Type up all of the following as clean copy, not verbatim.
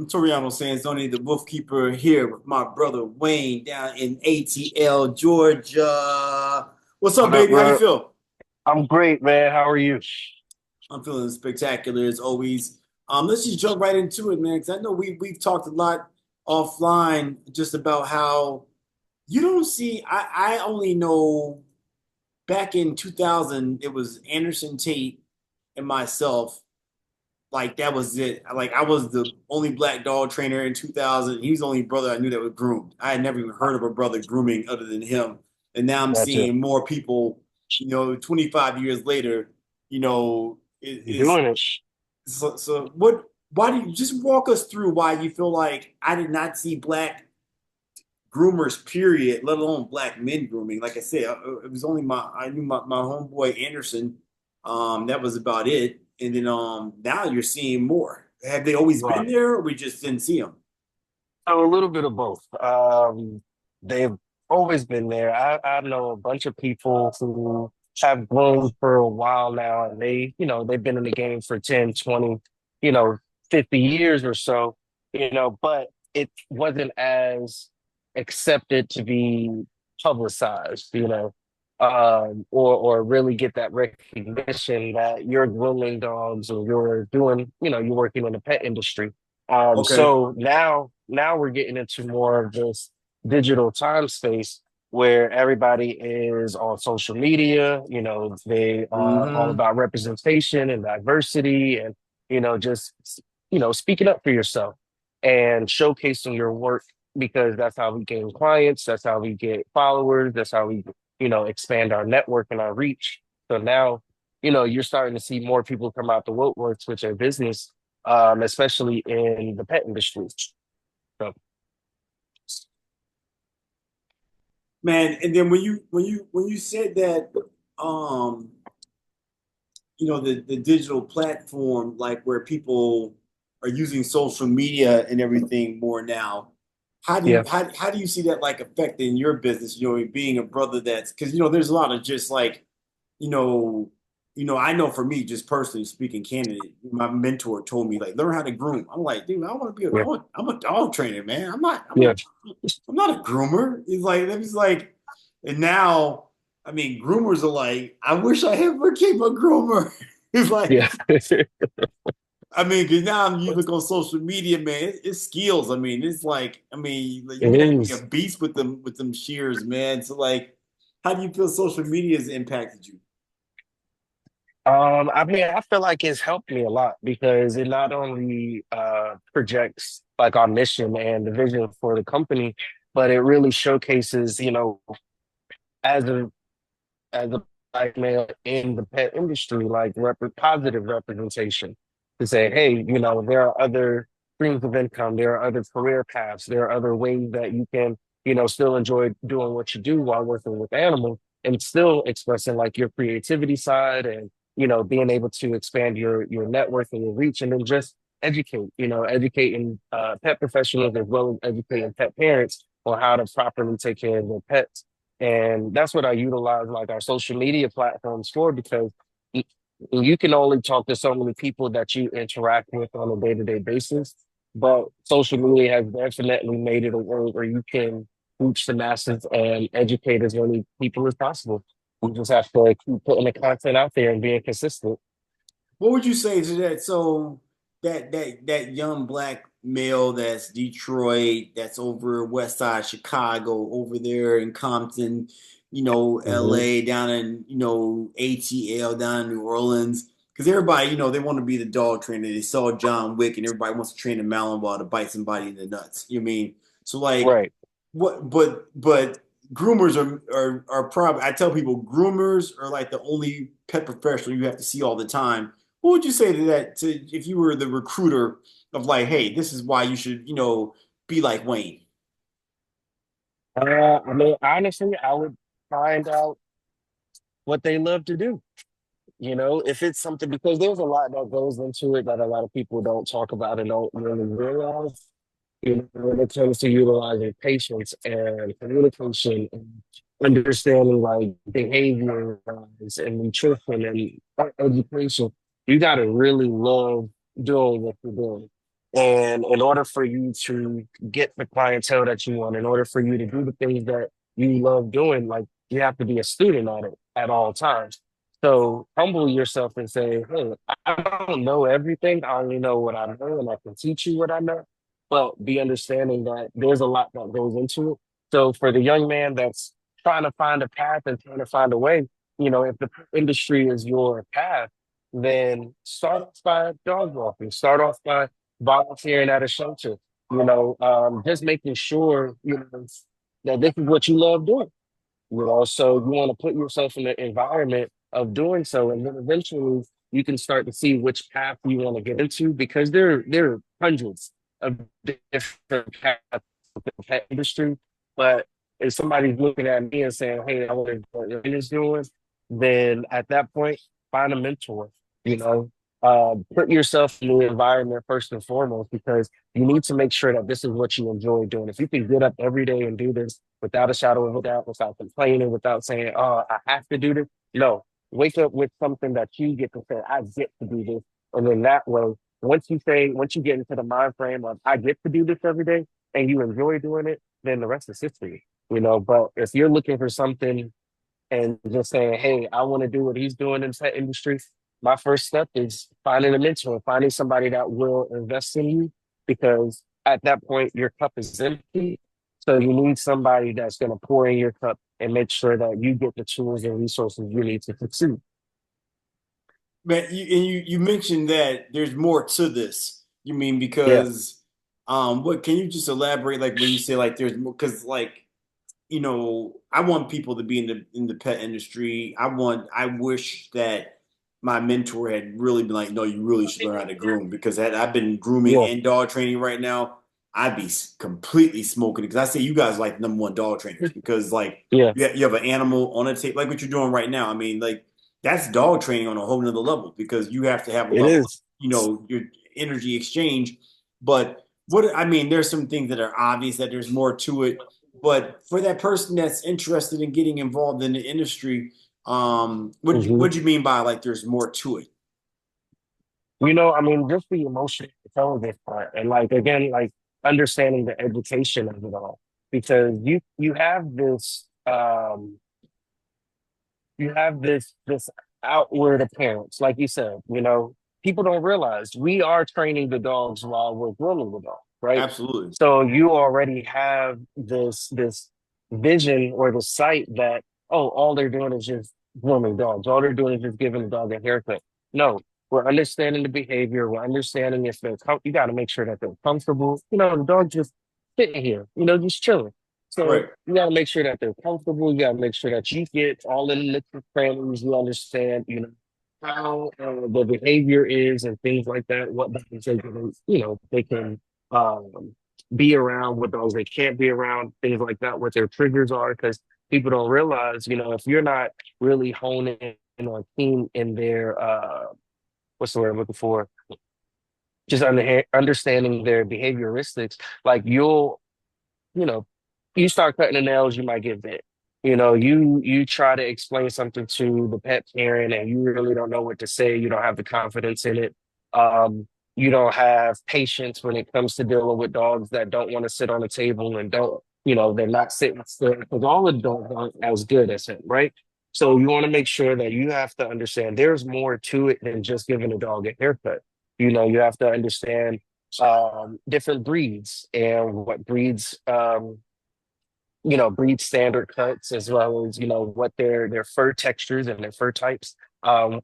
I'm Toriano saying Tony the Wolf Keeper here with my brother Wayne down in ATL, Georgia. What's up, What up, baby? How you bro? feel? I'm great, man. How are you? I'm feeling spectacular as always. Let's just jump right into it, man, because I know we've talked a lot offline just about how you don't see. I only know back in 2000 it was Anderson Tate and myself. Like that was it. Like I was the only black dog trainer in 2000. He was the only brother I knew that was groomed. I had never even heard of a brother grooming other than him. And now I'm Gotcha. seeing more people, 25 years later, You is doing it? so what why do you just walk us through why you feel like I did not see black groomers, period, let alone black men grooming. Like I said, it was only I knew my homeboy Anderson. That was about it. And then now you're seeing more. Have they always been Right. there, or we just didn't see them? So a little bit of both. They've always been there. I know a bunch of people who have grown for a while now, and they've been in the game for 10, 20, you know, 50 years or so, but it wasn't as accepted to be publicized, or really get that recognition that you're grooming dogs or you're working in the pet industry. Okay. So now we're getting into more of this digital time space where everybody is on social media. They are all Mm-hmm. about representation and diversity and, just, speaking up for yourself and showcasing your work because that's how we gain clients. That's how we get followers. That's how we, expand our network and our reach. So now, you're starting to see more people come out the woodworks with their business, especially in the pet industry. So, Man, and then when you said that, um, the digital platform, like where people are using social media and everything more now. yeah, How do you see that like affecting your business? Being a brother that's because there's a lot of just like you know I know for me just personally speaking, candidate, my mentor told me like learn how to groom. I'm like, dude, I want to be yeah, I'm a dog trainer, man. yeah, I'm not a groomer. He's like, and now, I mean, groomers are like, I wish I ever became a groomer. It's like, yeah. I mean, because now you look on social media, man, it's skills. I mean, it's like, like, you It got to be a is. beast with them shears, man. So, like, how do you feel social media has impacted you? I mean, I feel like it's helped me a lot because it not only projects like our mission and the vision for the company, but it really showcases, as a as a black male in the pet industry, like positive representation to say, hey, there are other streams of income, there are other career paths, there are other ways that you can, still enjoy doing what you do while working with animals and still expressing like your creativity side and, being able to expand your network and your reach and then just educating pet professionals as well as educating pet parents on how to properly take care of their pets. And that's what I utilize like our social media platforms for because y- you can only talk to so many people that you interact with on a day-to-day basis. But social media has definitely made it a way where you can reach the masses and educate as many people as possible. We just have to keep putting the content out there and being consistent. What would you say to that? So that young black male that's Detroit, that's over West Side Chicago, over there in Compton, Mhm. LA, down in, ATL, down in New Orleans. Because everybody, they want to be the dog trainer. They saw John Wick and everybody wants to train a Malinois to bite somebody in the nuts. You know what I mean? So like Right. but groomers are probably I tell people groomers are like the only pet professional you have to see all the time. What would you say to that to if you were the recruiter of like, hey, this is why you should, be like Wayne? I mean, honestly, I would find out what they love to do. If it's something, because there's a lot that goes into it that a lot of people don't talk about and don't really realize, when it comes to utilizing patience and communication and understanding like behavior and nutrition and education, you got to really love doing what you're doing. And in order for you to get the clientele that you want, in order for you to do the things that you love doing, like you have to be a student at it at all times. So humble yourself and say, hey, I don't know everything. I only know what I know, and I can teach you what I know. But be understanding that there's a lot that goes into it. So for the young man that's trying to find a path and trying to find a way, if the industry is your path, then start off by dog walking, start off by volunteering at a shelter, just making sure, that this is what you love doing. So you want to put yourself in the environment of doing so, and then eventually you can start to see which path you want to get into because there are hundreds of different paths in the pet industry. But if somebody's looking at me and saying, "Hey, I want to do what Lynn is doing," then at that point, find a mentor. You know, put yourself in the environment first and foremost because you need to make sure that this is what you enjoy doing. If you can get up every day and do this without a shadow of a doubt, without complaining, without saying, "Oh, I have to do this." No, wake up with something that you get to say, "I get to do this," and then that way, once you get into the mind frame of "I get to do this every day," and you enjoy doing it, then the rest is history. But if you're looking for something and just saying, "Hey, I want to do what he's doing in the tech industry," my first step is finding a mentor, finding somebody that will invest in you, because at that point your cup is empty. So you need somebody that's going to pour in your cup and make sure that you get the tools and resources you need to succeed. Man, you mentioned that there's more to this. You mean Yeah, because what can you just elaborate like when you say like there's more because like I want people to be in the pet industry. I wish that my mentor had really been like, no, you really should learn how to groom because had I've been grooming yeah, and dog training right now, I'd be completely smoking it. Because I say you guys like number one dog trainers because like yeah. you have an animal on a tape like what you're doing right now. I mean, like that's dog training on a whole nother level because you have to have a It level of, is. your energy exchange. But there's some things that are obvious that there's more to it, but for that person that's interested in getting involved in the industry, Mhm. what do you mean by like there's more to it? I mean, just the emotional intelligence part, and like again, like understanding the education of it all, because you have this outward appearance, like you said. People don't realize we are training the dogs while we're grooming the dog, right? Absolutely. So you already have this vision or the sight that, oh, all they're doing is just grooming dogs, all they're doing is just giving the dog a haircut. No, we're understanding the behavior, we're understanding if you got to make sure that they're comfortable. The dog just sitting here, just chilling. So Right. you got to make sure that they're comfortable. You got to make sure that you get all the little families. You understand, how the behavior is and things like that. What dogs they can be around, what dogs they can't be around, things like that. What their triggers are, because people don't realize, if you're not really honing in on keen in their what's the word I'm looking for, just understanding their behavioristics, like you know, you start cutting the nails, you might get bit. You try to explain something to the pet parent and you really don't know what to say. You don't have the confidence in it. You don't have patience when it comes to dealing with dogs that don't want to sit on the table and don't, they're not sitting still because all the dogs aren't as good as him, right? So you want to make sure that you have to understand there's more to it than just giving a dog a haircut. You have to understand different breeds and what breeds breed standard cuts, as well as what their fur textures and their fur types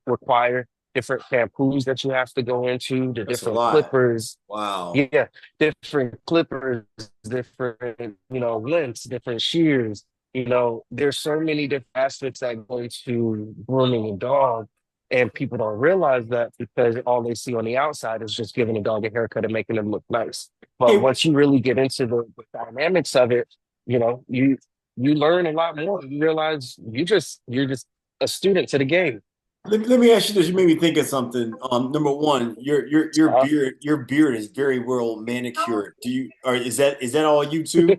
require, different shampoos that you have to go into, the That's a different lot. clippers. Wow. Yeah, different clippers, different lengths, different shears. There's so many different aspects that go into grooming a dog, and people don't realize that because all they see on the outside is just giving a dog a haircut and making them look nice. But Hey, once you really get into the dynamics of it, you learn a lot more. You realize you're just a student to the game. let me ask you this. You made me think of something. Number one, Uh, your beard is very well manicured. Do you or is that all you too?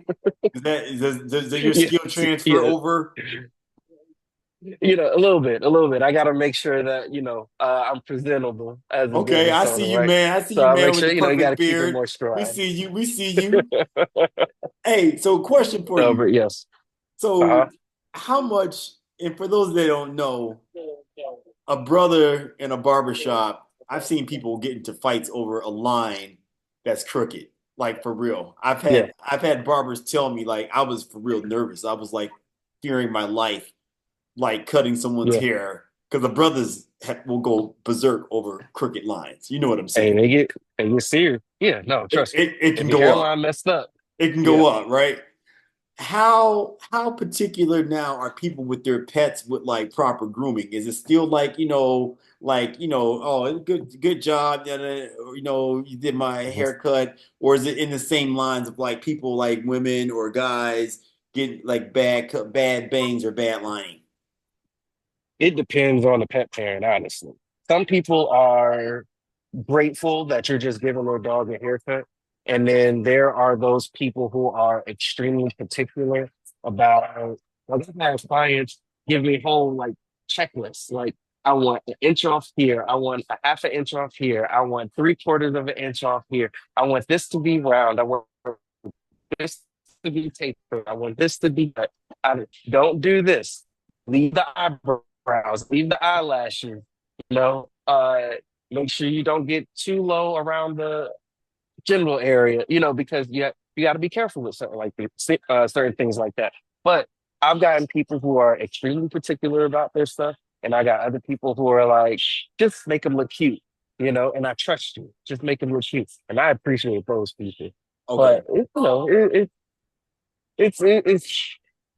Does your skill yes, transfer yeah. over? A little bit, a little bit. I got to make sure that, I'm presentable as a Okay, business I owner, see you, right? man. I see So you, I man, make with sure, the you got to perfect keep it beard. more We stride. see you. We see you. Hey, so question for So, you. but yes. Uh-huh. So, how much, and for those that don't know, a brother in a barber shop, I've seen people get into fights over a line that's crooked. Like for real. Yeah. I've had barbers tell me like I was for real nervous. I was like fearing my life, like cutting someone's Yeah. hair because the will go berserk over crooked lines. You know what I'm Hey, saying? they get serious. Yeah, no, trust me. It If can your go up. hairline messed up, It can yeah. go up, right? How particular now are people with their pets with like proper grooming? Is it still oh, good job, or, you did my Mhm. haircut, or is it in the same lines of like people like women or guys get like bad bangs or bad lining? It depends on the pet parent, honestly. Some people are grateful that you're just giving their dog a haircut. And then there are those people who are extremely particular about, like, I've had clients give me whole like checklists. Like, I want an inch off here. I want a half an inch off here. I want three-quarters of an inch off here. I want this to be round. I want this to be tapered. I want this to be cut. I don't do this. Leave the eyebrows, leave the eyelashes, you know. Make sure you don't get too low around the general area, because you got to be careful with certain things like that. But I've gotten people who are extremely particular about their stuff, and I got other people who are like, just make them look cute, and I trust you. Just make them look cute, and I appreciate those people. Okay. But it's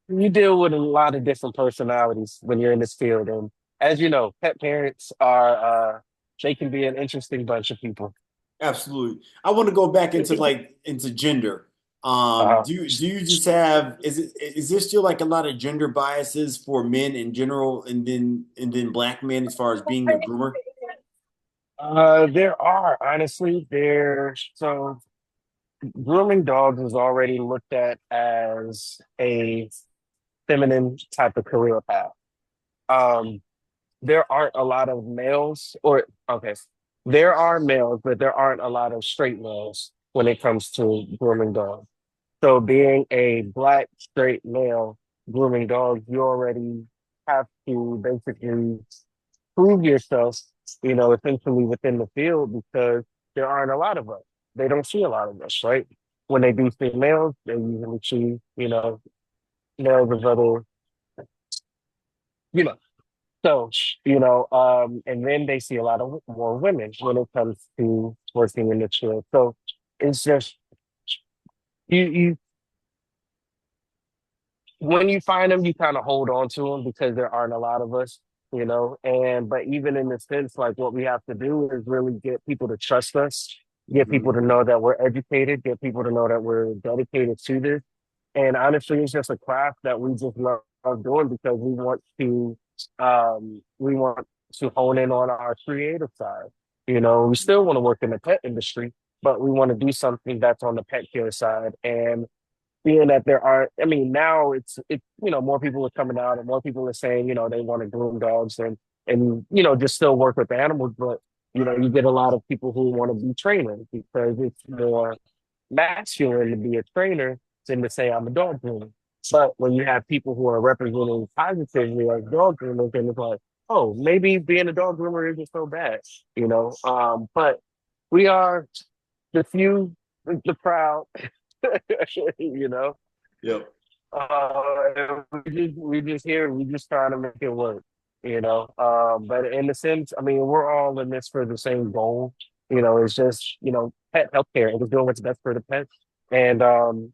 you deal with a lot of different personalities when you're in this field, and as you know, pet parents are they can be an interesting bunch of people. Absolutely. I want to go back into like into gender. Uh, Do you just have is there still like a lot of gender biases for men in general and then black men as far as being a groomer? there are honestly there. So grooming dogs is already looked at as a feminine type of career path. Um, there aren't a lot of males, or okay, there are males, but there aren't a lot of straight males when it comes to grooming dogs. So being a black straight male grooming dogs, you already have to basically prove yourself, essentially within the field because there aren't a lot of us. They don't see a lot of us, right? When they do see males, they usually see, males of other, you know. So, and then they see a lot of more women when it comes to working in the field. So it's just you when you find them, you kind of hold on to them because there aren't a lot of us, And but even in the sense, like what we have to do is really get people to trust us, get people Mhm. to know that we're educated, get people to know that we're dedicated to this. And honestly, it's just a craft that we just love doing because we want to hone in on our creative side. We still want to work in the pet industry, but we want to do something that's on the pet care side. And being that there are, I mean, now more people are coming out and more people are saying, they want to groom dogs and, just still work with animals. But, you get a lot of people who want to be trainers because it's more masculine to be a trainer than to say I'm a dog groomer. But when you have people who are representing positively as dog groomers, then it's like, oh, maybe being a dog groomer isn't so bad. But we are the few, the proud, you know. Yep. We just here, we just trying to make it work. But in the sense, I mean, we're all in this for the same goal. It's just, pet healthcare and just doing what's best for the pets. And I'm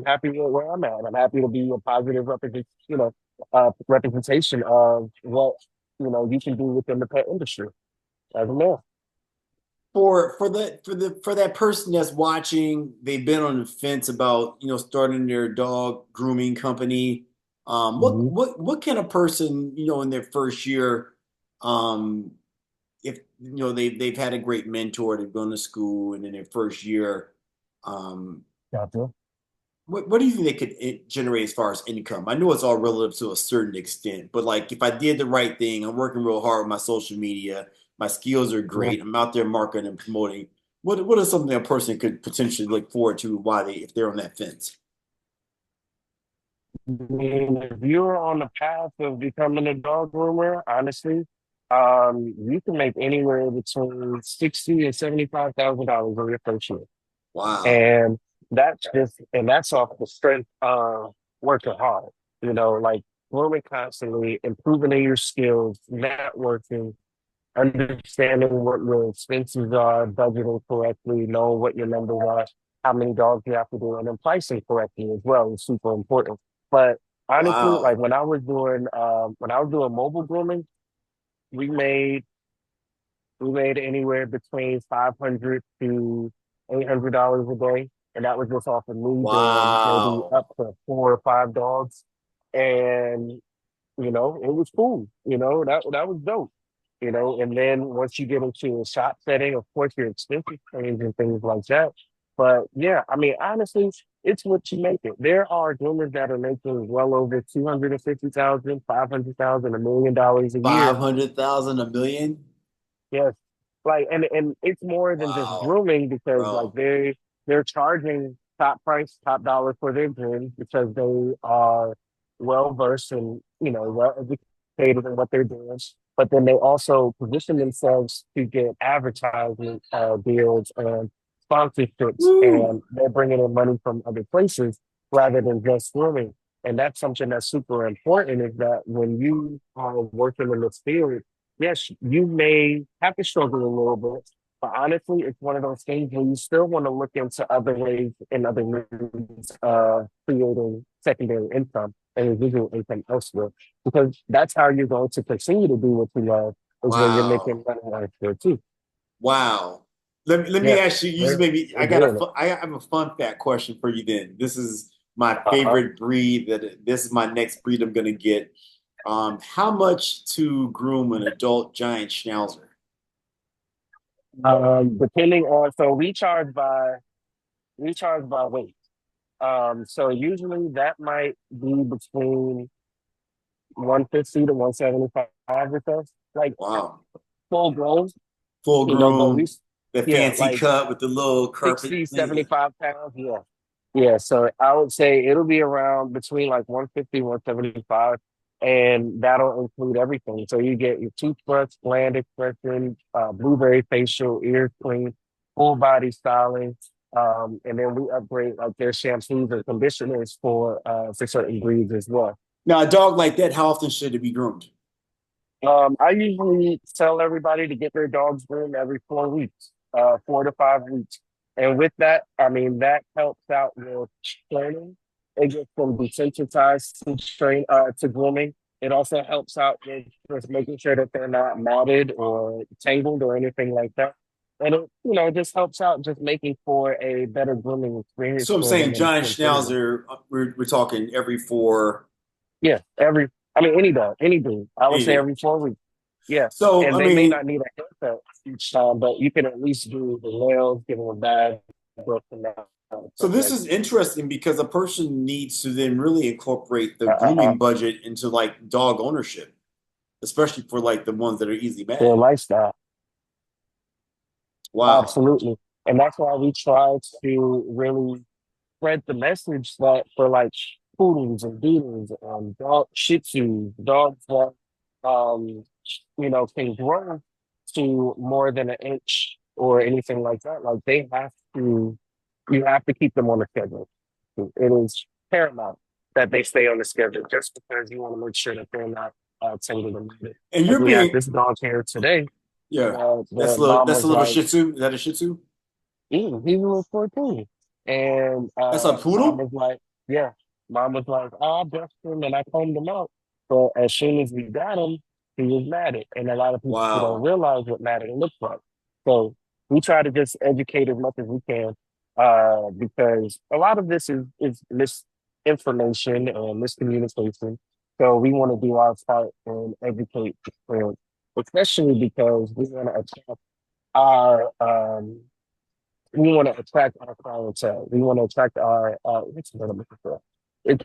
happy with where I'm at. I'm happy to be a positive representation of what, you can do within the pet industry as a male. For that person that's watching, they've been on the fence about starting their dog grooming company. Mhm. What can a person in their first year, um, if they've had a great mentor, they've gone to school, and in their first year, um, Gotcha. what do you think they could generate as far as income? I know it's all relative to a certain extent, but like if I did the right thing, I'm working real hard with my social media, my skills are great, I'm out there marketing and promoting. What is something a person could potentially look forward to while they if they're on that fence? mean, if you're on the path of becoming a dog groomer, honestly, you can make anywhere between 60 and $75,000 in your first year. Wow. And that's off the strength of working hard, like growing constantly, improving in your skills, networking, understanding what your expenses are, budgeting correctly, knowing what your numbers are, how many dogs you have to do, and then pricing correctly as well is super important. But honestly, like Wow. when I was doing mobile grooming, we made we made anywhere between 500 to $800 a day, and that was just off of me doing maybe Wow. up to 4 or 5 dogs, and it was cool. That was dope. And then once you get into a shop setting, of course, your expenses change and things like that. But yeah, I mean, honestly, it's what you make it. There are groomers that are making well over 250,000, 500,000, $1 million a year. 500,000 a million? Yes. Like and it's more than just Wow, grooming because like bro. they're charging top price, top dollar for their groom because they are well versed and well educated in what they're doing. But then they also position themselves to get advertisement deals and sponsorships, Woo. and they're bringing in money from other places rather than just grooming. And that's something that's super important is that when you are working in this field, yes, you may have to struggle a little bit, but honestly, it's one of those things where you still want to look into other ways and other means of creating secondary income and residual income elsewhere, because that's how you're going to continue to do what you love is when you're making Wow. money out there too. Wow. Let me Yeah, ask you, you just we're, maybe we're doing it. I have a fun fact question for you then. This is my Uh-huh. favorite breed that this is my next breed I'm gonna get. How much to groom an adult giant schnauzer? Depending on, so we charge by weight. So usually that might be between 150 to 175 or so. Like Wow. full grown, Full but we, groom, the yeah, fancy like cut with the little carpet 60, thing. 75 pounds. Yeah. Yeah. So I would say it'll be around between like 150, 175, and that'll include everything. So you get your toothbrush, gland expression, blueberry facial, ear clean, full body styling. And then we upgrade like their shampoos and conditioners for certain breeds as well. Now, a dog like that, how often should it be groomed? I usually tell everybody to get their dogs groomed every 4 weeks, 4 to 5 weeks. And with that, I mean, that helps out with training. It gets them desensitized to grooming. It also helps out with just making sure that they're not matted or tangled or anything like that. And it just helps out just making for a better grooming experience So I'm for saying them giant in general. schnauzer, we're talking every four. Yeah, I mean, any dog, any breed. I would say Anything. every 4 weeks. Yeah, So, and I they may mean, not need a haircut each time, but you can at least do the nails, give them a bath, brush them out, so stuff this like is interesting because a person needs to then really incorporate the that. grooming budget into like dog ownership, especially for like the ones that are easily Their mad. lifestyle. Wow. Absolutely. And that's why we try to really spread the message that for like poodles and beagles and dog shih tzus, dogs that um can grow to more than an inch or anything like that. Like you have to keep them on the schedule. It is paramount that they stay on the schedule just because you want to make sure that they're not tangled and matted. And Like you're we had being, this dog here today. yeah, The mom that's a was little like, Shih Tzu. Is that a Shih Tzu? he was 14. And That's a mom poodle? was like, yeah, mom was like, oh, I brushed him and I combed him out. So as soon as we got him, he was matted. And a lot of people don't Wow. realize what matted looks like. So we try to just educate as much as we can, because a lot of this is misinformation and miscommunication. So we want to do our part and educate the parents, especially because we want to attract our we want to attract our clientele. We want to attract our what's the word I'm looking for? It,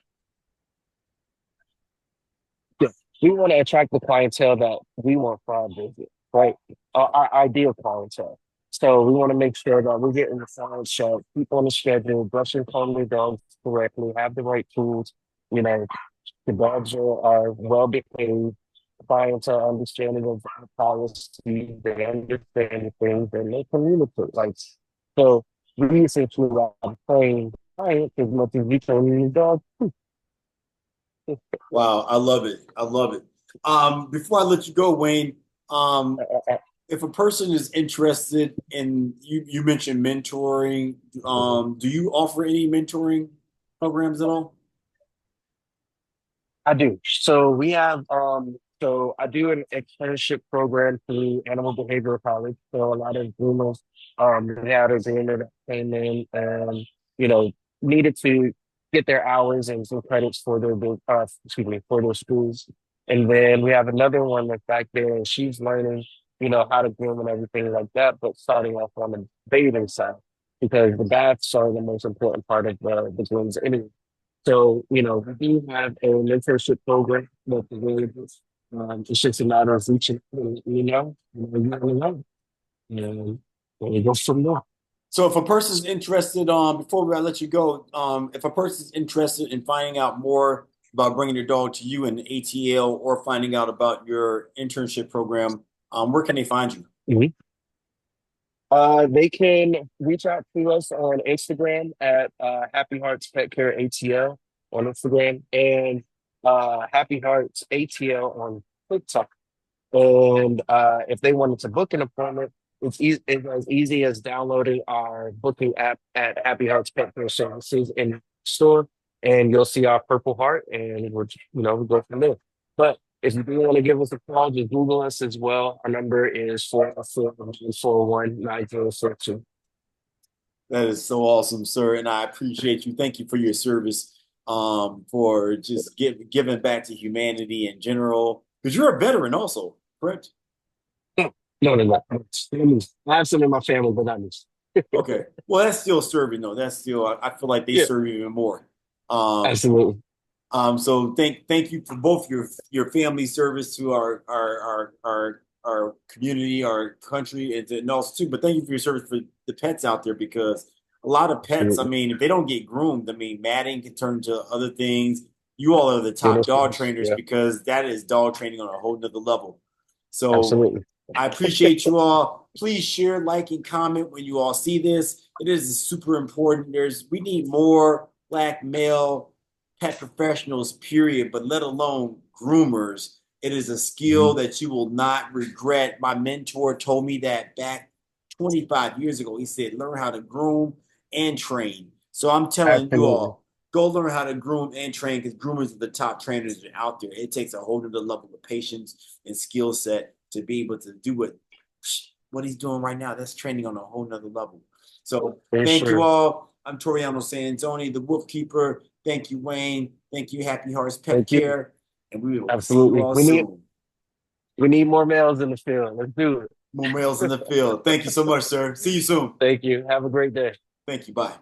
yeah, we want to attract the clientele that we want for our visit, right? Our ideal clientele. So we want to make sure that we're getting the science check, keep on the schedule, brushing comb their dogs correctly, have the right tools. You know, the dogs are well behaved, clientele understanding of our policy, they understand things, and they communicate. Like so, we essentially are train clients as much as we train the dog. Wow, I love it. I love it. Before I let you go, Wayne, um, if a person is interested in you mentioned mentoring, do you offer any mentoring programs at all? I do. So we have so I do an internship program through Animal Behavioral College. So a lot of groomers they had a groomer that came in and you know needed to get their hours and some credits for their excuse me for their schools. And then we have another one that's back there and she's learning, how to groom and everything like that, but starting off on the bathing side because the baths are the most important part of the grooms anyway. So, we do have a mentorship program that's available. It's just a matter of reaching, you never know. And it goes from there. So if a person's interested, before I let you go, if a person's interested in finding out more about bringing your dog to you in ATL or finding out about your internship program, where can they find you? Mhm. They can reach out to us on Instagram at Happy Hearts Pet Care ATL on Instagram and Happy Hearts ATL on TikTok. And if they wanted to book an appointment, it's as easy as downloading our booking app at Happy Hearts Pet Care Services in store, and you'll see our purple heart, and we go from there. But if you do want to give us a call, just Google us as well. Our number is 404-904-9042. That is so awesome, sir, and I appreciate you. Thank you for your service, for just giving back to humanity in general. Because you're a veteran, also, correct? No, no, no. I have some in my family, but not me. Okay. Well, that's still serving, though. That's still. I feel like they Yeah, serve even more. Um, absolutely. so thank you for both your family service to our community, our country, and also too. But thank you for your service for the pets out there because a lot of pets, I Absolutely. mean, if they don't get groomed, I mean, matting can turn to other things. You all are the Yeah, top those dog things. trainers Yeah, because that is dog training on a whole nother level. So absolutely. I appreciate you all. Please share, like, and comment when you all see this. It is super important. We need more black male pet professionals, period, but let alone groomers. It is a skill Mhm. that you will not regret. My mentor told me that back 25 years ago. He said, learn how to groom and train. So I'm telling you Absolutely. all, go learn how to groom and train because groomers are the top trainers out there. It takes a whole other level of patience and skill set to be able to do what he's doing right now. That's training on a whole nother level. So For thank you sure. all. I'm Toriano Sanzoni, the Wolf Keeper. Thank you, Wayne. Thank you, Happy Hearts Pet Thank you. Care. And we will see you Absolutely. all We need soon. we need more males in the field. Let's do More males in it. the field. Thank you so much, sir. See you soon. Thank you. Have a great day. Thank you. Bye.